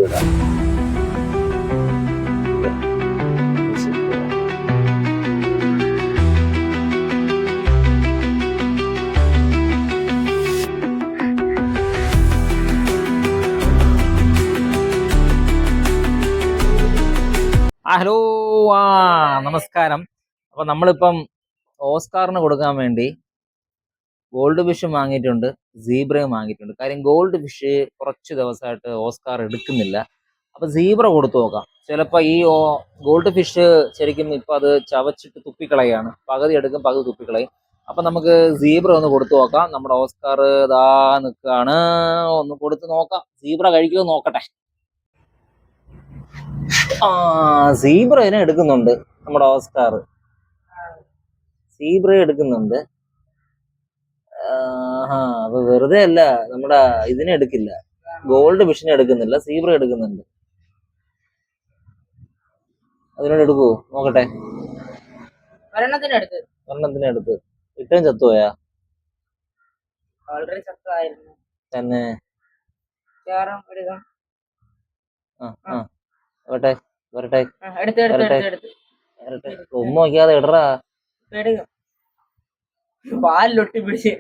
വിടാം. ഹലോ, നമസ്കാരം. അപ്പൊ നമ്മളിപ്പം ഓസ്കാറിന് കൊടുക്കാൻ വേണ്ടി ഗോൾഡ് ഫിഷും വാങ്ങിയിട്ടുണ്ട്, സീബ്രയും വാങ്ങിയിട്ടുണ്ട്. കാര്യം ഗോൾഡ് ഫിഷ് കുറച്ച് ദിവസമായിട്ട് ഓസ്കാർ എടുക്കുന്നില്ല. അപ്പൊ സീബ്ര കൊടുത്തു നോക്കാം. ചിലപ്പോൾ ഈ ഗോൾഡ് ഫിഷ് ശരിക്കും ഇപ്പൊ അത് ചവച്ചിട്ട് തുപ്പിക്കളയാണ്. പകുതി എടുക്കും, പകുതി തുപ്പിക്കളയും. അപ്പൊ നമുക്ക് സീബ്ര ഒന്ന് കൊടുത്തു നോക്കാം. നമ്മുടെ ഓസ്കാർ ഇതാ നിൽക്കാണ്. ഒന്ന് കൊടുത്തു നോക്കാം. സീബ്ര കഴിക്കുമോ നോക്കട്ടെ. സീബ്ര ഇതിനെ എടുക്കുന്നുണ്ട് നമ്മുടെ ഓസ്കാർ. സീബ്ര എടുക്കുന്നുണ്ട്. അപ്പൊ വെറുതെ അല്ല, നമ്മുടെ ഇതിനെ എടുക്കില്ല, ഗോൾഡ് ഫിഷിനെ എടുക്കുന്നില്ല, സീബ്ര എടുക്കുന്നുണ്ട്. അതിനോട് എടുക്കുവോ നോക്കട്ടെ. ഒരെണ്ണത്തിനെ എടുത്ത് ഇട്ടേം ചത്തുപോയാ തന്നെ. വരട്ടെ വരട്ടെ വരട്ടെ. ഉമ്മ നോക്കിയാതെ ഇടറാ. പാലിലൊട്ടി പിടിച്ച്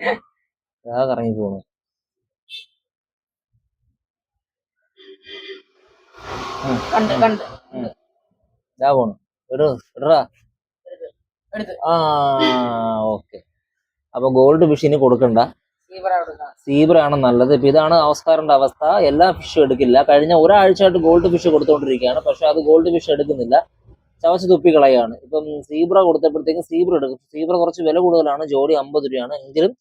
കറങ്ങി പോണു. പോണു ഇടറാ. ഓക്കെ. അപ്പൊ ഗോൾഡ് ഫിഷിന് കൊടുക്കണ്ട, സീബ്ര ആണ് നല്ലത്. ഇപ്പൊ ഇതാണ് ഓസ്കാറിന്റെ അവസ്ഥ. എല്ലാ ഫിഷും എടുക്കില്ല. കഴിഞ്ഞ ഒരാഴ്ചയായിട്ട് ഗോൾഡ് ഫിഷ് കൊടുത്തോണ്ടിരിക്കുകയാണ്, പക്ഷെ അത് ഗോൾഡ് ഫിഷ് എടുക്കുന്നില്ല, ചവച്ച് തുപ്പിക്കളയാണ്. ഇപ്പം സീബ്ര കൊടുത്തപ്പോഴത്തേക്കും സീബ്ര എടുക്കും. സീബ്ര കുറച്ച് വില കൂടുതലാണ്, ജോഡി 50 രൂപയാണ്. എങ്കിലും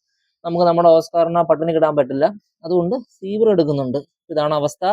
നമുക്ക് നമ്മുടെ ഓസ്കാറിനെ പട്ടിണി കിടാൻ പറ്റില്ല, അതുകൊണ്ട് സീബ്ര എടുക്കുന്നുണ്ട്. ഇതാണ് അവസ്ഥ.